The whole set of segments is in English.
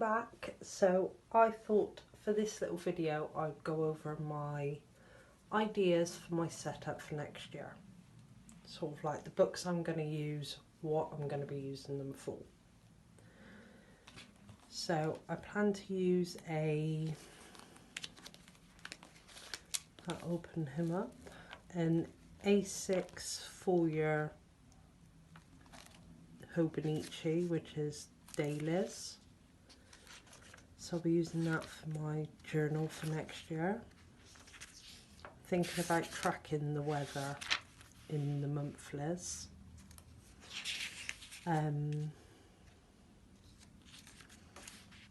back. So I thought for this little video I'd go over my ideas for my setup for next year. Sort of like the books I'm going to use, what I'm going to be using them for. So I plan to use I'll open him up, an A6 full-year Hobonichi, which is dailies. So I'll be using that for my journal for next year. Thinking about tracking the weather in the monthlies.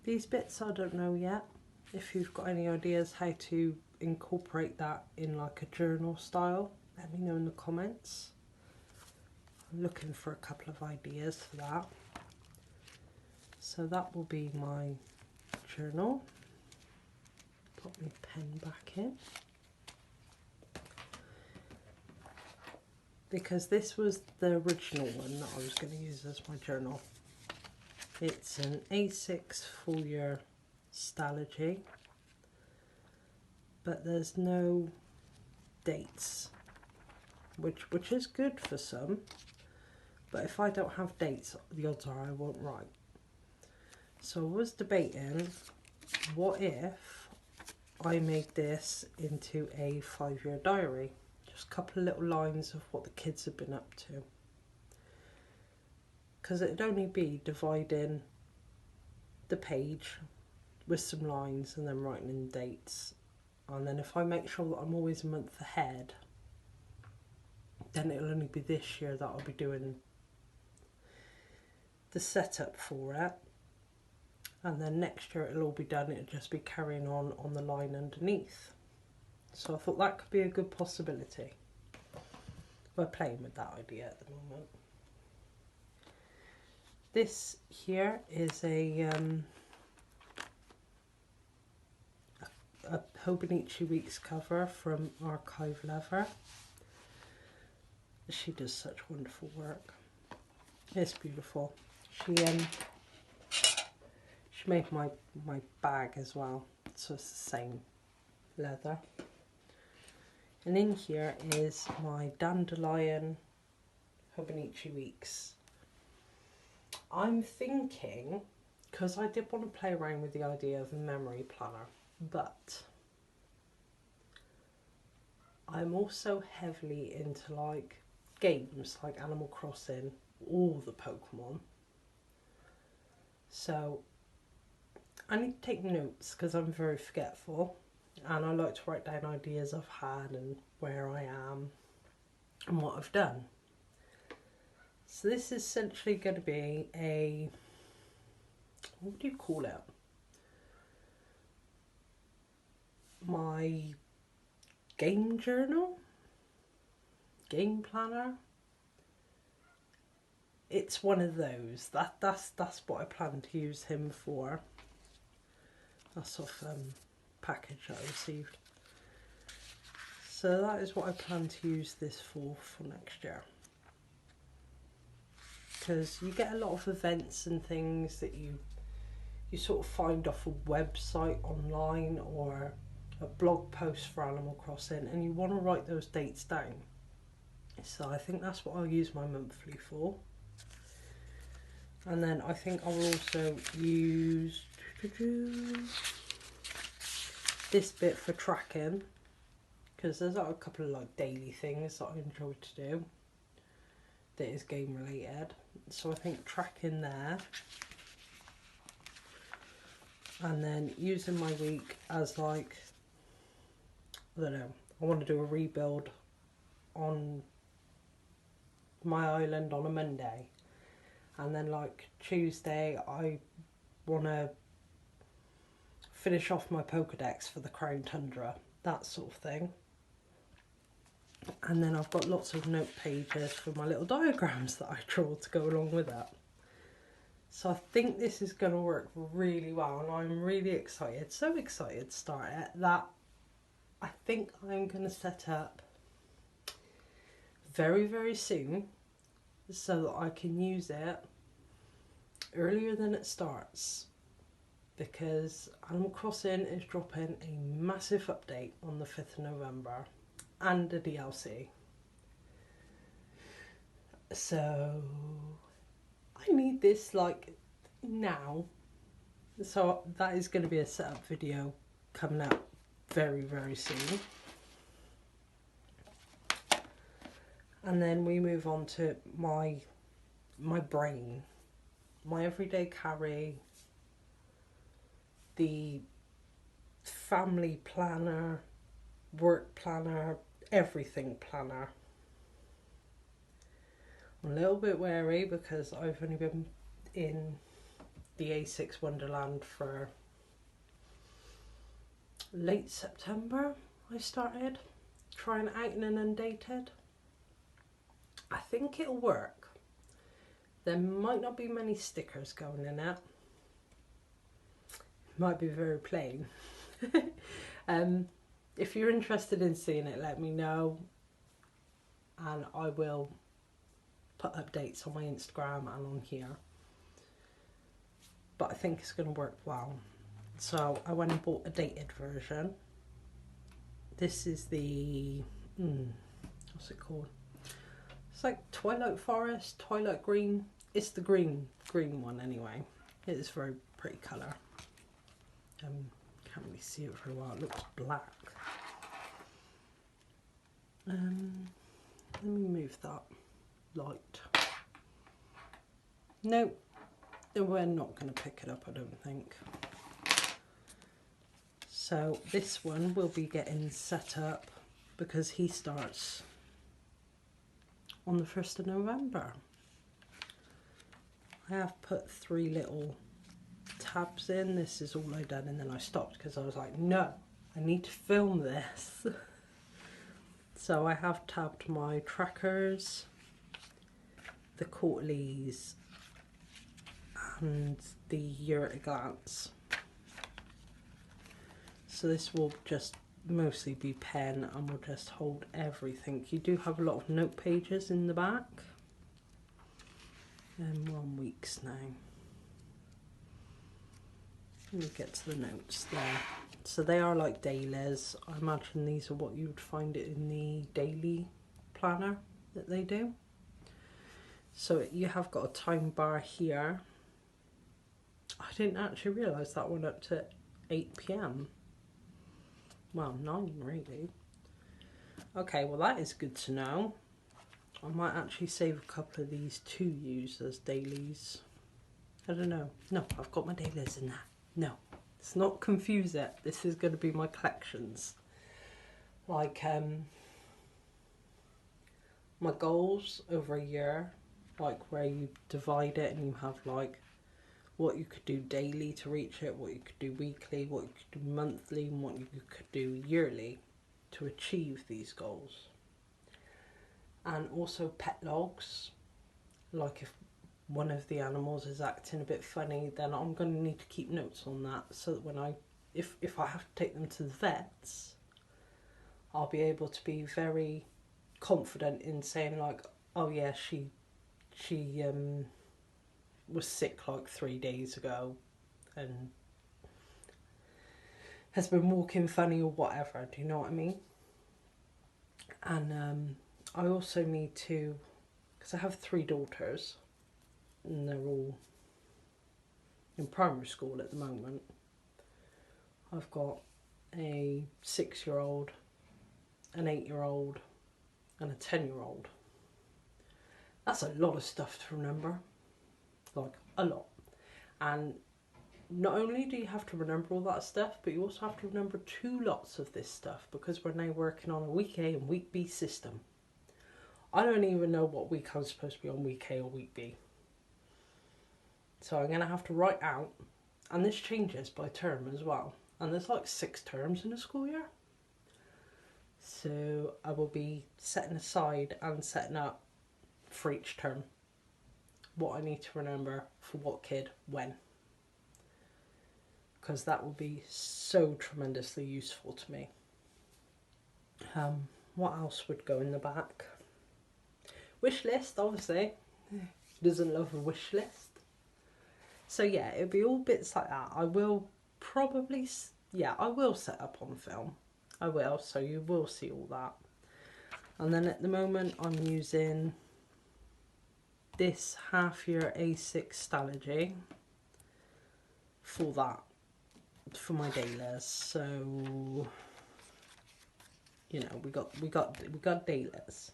These bits I don't know yet. If you've got any ideas how to incorporate that in like a journal style, let me know in the comments. I'm looking for a couple of ideas for that. So that will be my journal. Put my pen back in. Because this was the original one that I was going to use as my journal. It's an A6 full-year stalogy, but there's no dates, which is good for some, but if I don't have dates, the odds are I won't write. So I was debating, what if I made this into a 5-year diary? Just a couple of little lines of what the kids have been up to. Because it'd only be dividing the page with some lines and then writing in dates. And then if I make sure that I'm always a month ahead, then it'll only be this year that I'll be doing the setup for it. And then next year it'll all be done, it'll just be carrying on the line underneath. So I thought that could be a good possibility. We're playing with that idea at the moment. This here is a Hobonichi Weeks cover from Rkive leather. She does such wonderful work. It's beautiful. She made my bag as well, so it's the same leather. And in here is my dandelion Hobonichi Weeks. I'm thinking, because I did want to play around with the idea of a memory planner, but I'm also heavily into like games like Animal Crossing, all the Pokemon. So I need to take notes because I'm very forgetful, and I like to write down ideas I've had and where I am and what I've done. So this is essentially going to be a, what do you call it? My game journal? Game planner? It's one of those. That's what I plan to use him for. That's off package I received. So that is what I plan to use this for next year. Because you get a lot of events and things that you sort of find off a website online or a blog post for Animal Crossing, and you want to write those dates down. So I think that's what I'll use my monthly for. And then I think I will also use this bit for tracking, because there's like a couple of like daily things that I enjoy to do that is game related. So I think tracking there, and then using my week as like, I don't know, I want to do a rebuild on my island on a Monday, and then like Tuesday I want to finish off my Pokedex for the Crown Tundra, that sort of thing. And then I've got lots of note pages for my little diagrams that I draw to go along with that. So I think this is going to work really well, and I'm really excited, so excited to start it, that I think I'm going to set up very, very soon so that I can use it earlier than it starts. because Animal Crossing is dropping a massive update on the 5th of November and a DLC. So I need this like now. So that is going to be a setup video coming out very, very soon. And then we move on to my brain, my everyday carry, the family planner, work planner, everything planner. I'm a little bit wary because I've only been in the A6 Wonderland for late September. I started trying out and inundated. I think it'll work. There might not be many stickers going in it. It might be very plain. If you're interested in seeing it, let me know, and I will put updates on my Instagram and on here. But I think it's going to work well. So I went and bought a dated version. This is the what's it called? It's like Twilight Forest, Twilight Green. It's the green one anyway. It is a very pretty colour. Can't really see it very well. It looks black. Let me move that light. No, we're not going to pick it up, I don't think. So this one will be getting set up because he starts on the 1st of November. I have put 3 little tabs in. This is all I done, and then I stopped because I was like, no, I need to film this. So I have tabbed my trackers, the quarterlies, and the year at a glance. So this will just mostly be pen and will just hold everything. You do have a lot of note pages in the back. And we're on weeks now. Let me get to the notes there. So they are like dailies. I imagine these are what you would find it in the daily planner that they do. So you have got a time bar here. I didn't actually realise that went up to 8 PM. Well, 9 really. Okay, well that is good to know. I might actually save a couple of these to use as dailies. I don't know. No, I've got my dailies in there. No, let's not confuse it. This is going to be my collections. Like my goals over a year, like where you divide it and you have like what you could do daily to reach it, what you could do weekly, what you could do monthly, and what you could do yearly to achieve these goals. And also pet logs, like if one of the animals is acting a bit funny, then I'm going to need to keep notes on that, so that when if I have to take them to the vets, I'll be able to be very confident in saying like, oh yeah, she was sick like 3 days ago and has been walking funny or whatever, do you know what I mean? And I also need to, because I have 3 daughters and they're all in primary school at the moment. I've got a 6-year-old, an 8-year-old and a 10-year-old. That's a lot of stuff to remember, like a lot. And not only do you have to remember all that stuff, but you also have to remember 2 lots of this stuff, because we're now working on a week A and week B system. I don't even know what week I'm supposed to be on, week A or week B. So I'm going to have to write out, and this changes by term as well. And there's like 6 terms in a school year. So I will be setting aside and setting up for each term what I need to remember for what kid when. Because that will be so tremendously useful to me. What else would go in the back? Wish list, obviously. Who doesn't love a wish list? So yeah, it'll be all bits like that. I will probably, yeah, I will set up on film. I will, so you will see all that. And then at the moment I'm using this half year A6 stalogy for that, for my dailies. So, you know, we got dailies.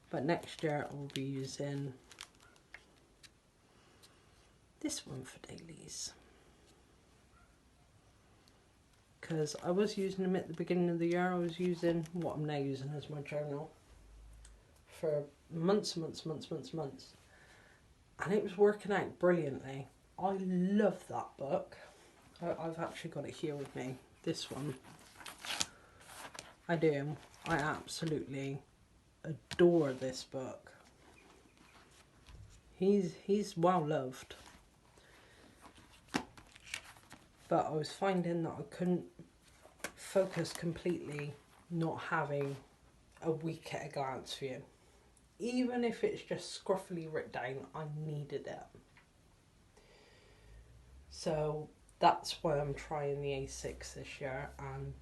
But next year I will be using this one for dailies. Because I was using them at the beginning of the year. I was using what I'm now using as my journal for months. And it was working out brilliantly. I love that book. I've actually got it here with me. This one. I do. I absolutely adore this book. He's well loved. But I was finding that I couldn't focus completely not having a week at a glance view. Even if it's just scruffily written down, I needed it. So that's why I'm trying the A6 this year, and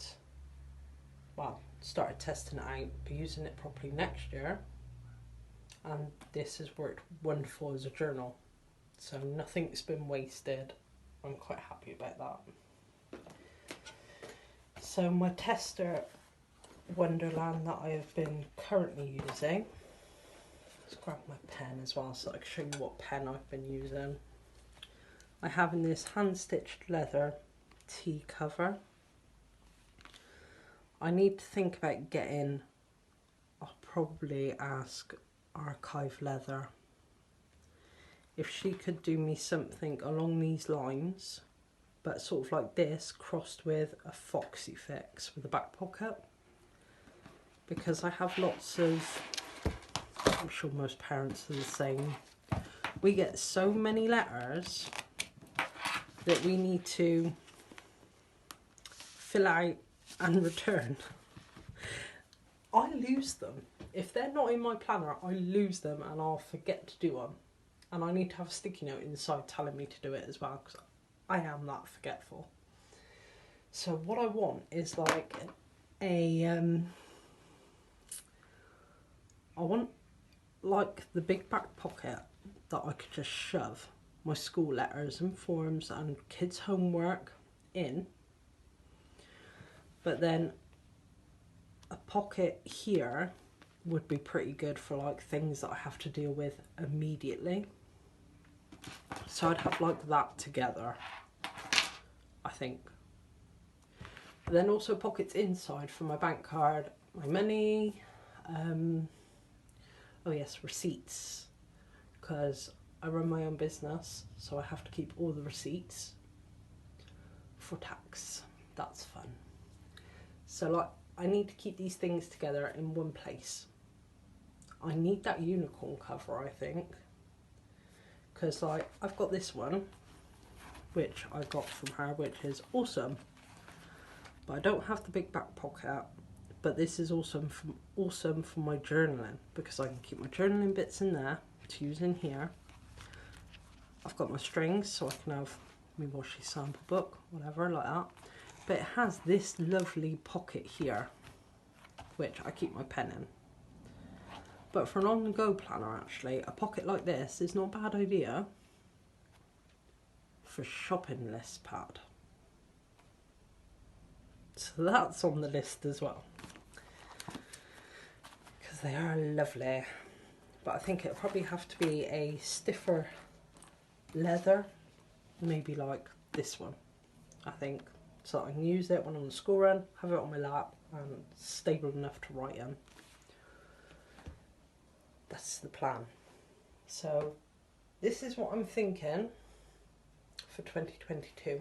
well, started testing it out, be using it properly next year. And this has worked wonderful as a journal. So nothing's been wasted. I'm quite happy about that. So my tester Wonderland that I have been currently using. Let's grab my pen as well so I can show you what pen I've been using. I have in this hand-stitched leather tea cover. I need to think about getting, I'll probably ask Rkive Leather if she could do me something along these lines, but sort of like this, crossed with a foxy fix with a back pocket. Because I have lots of, I'm sure most parents are the same, we get so many letters that we need to fill out and return. I lose them. If they're not in my planner, I lose them and I'll forget to do them. And I need to have a sticky note inside telling me to do it as well, because I am that forgetful. So what I want is like I want like the big back pocket that I could just shove my school letters and forms and kids' homework in. But then a pocket here would be pretty good for like things that I have to deal with immediately. So I'd have like that together, I think. But then also pockets inside for my bank card, my money, oh yes, receipts, because I run my own business, so I have to keep all the receipts for tax. That's fun. So like, I need to keep these things together in one place. I need that unicorn cover, I think, because like I've got this one, which I got from her, which is awesome, but I don't have the big back pocket. But this is awesome for my journaling, because I can keep my journaling bits in there to use in here. I've got my strings, so I can have my washi sample book, whatever, like that. But it has this lovely pocket here, which I keep my pen in. But for an on-the-go planner, actually, a pocket like this is not a bad idea for shopping list pad. So that's on the list as well, because they are lovely. But I think it'll probably have to be a stiffer leather, maybe like this one, I think, so I can use it when I'm on the school run, have it on my lap, and stable enough to write in. That's the plan. So this is what I'm thinking for 2022.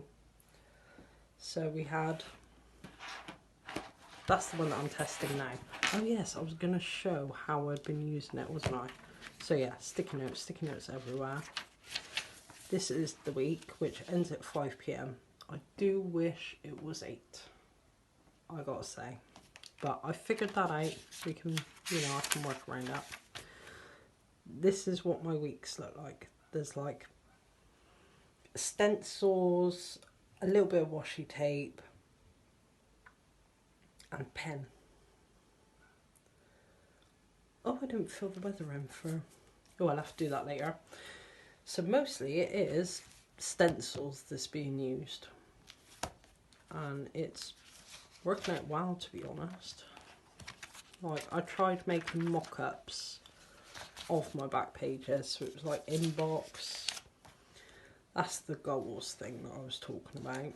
So we had, that's the one that I'm testing now. Oh yes, I was going to show how I'd been using it, wasn't I? So yeah, sticky notes everywhere. This is the week, which ends at 5 PM. I do wish it was 8, I gotta say. But I figured that out. We can, you know, I can work around that. This is what my weeks look like. There's like stencils, a little bit of washi tape and pen. Oh, I didn't fill the weather in for... Oh, I'll have to do that later. So mostly it is stencils that's being used. And it's working out well, to be honest. Like, I tried making mock-ups of my back pages. So it was like inbox. That's the goals thing that I was talking about.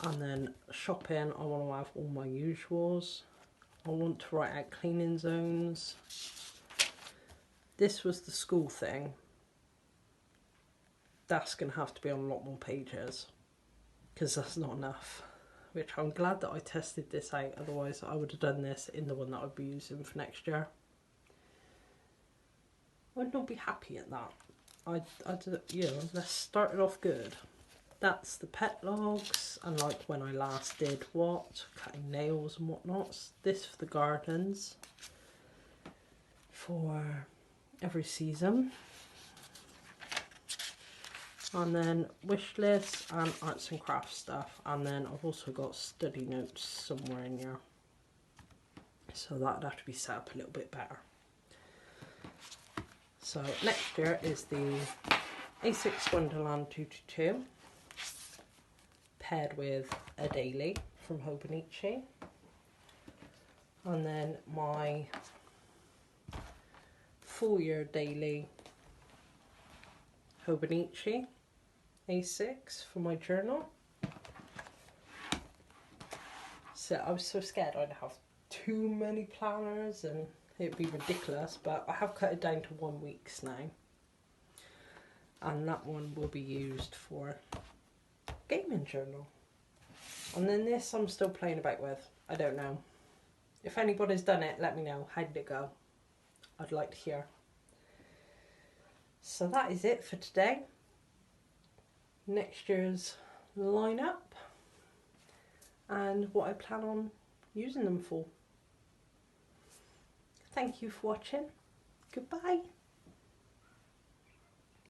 And then shopping, I want to have all my usuals. I want to write out cleaning zones. This was the school thing. That's going to have to be on a lot more pages, because that's not enough. Which I'm glad that I tested this out, otherwise I would have done this in the one that I'd be using for next year. I'd not be happy at that. You know, let's start it off good. That's the pet logs, and like when I last did what, cutting nails and whatnot. This for the gardens, for every season. And then wish lists and arts and crafts stuff. And then I've also got study notes somewhere in here. So that'd have to be set up a little bit better. So next year is the A6 Wonderland 222. Paired with a daily from Hobonichi. And then my full year daily Hobonichi A6 for my journal. So I was so scared I'd have too many planners and it'd be ridiculous, but I have cut it down to 1 week's now. And that one will be used for gaming journal. And then this I'm still playing about with. I don't know. If anybody's done it, let me know. How did it go? I'd like to hear. So that is it for today. Next year's lineup and what I plan on using them for. Thank you for watching. Goodbye.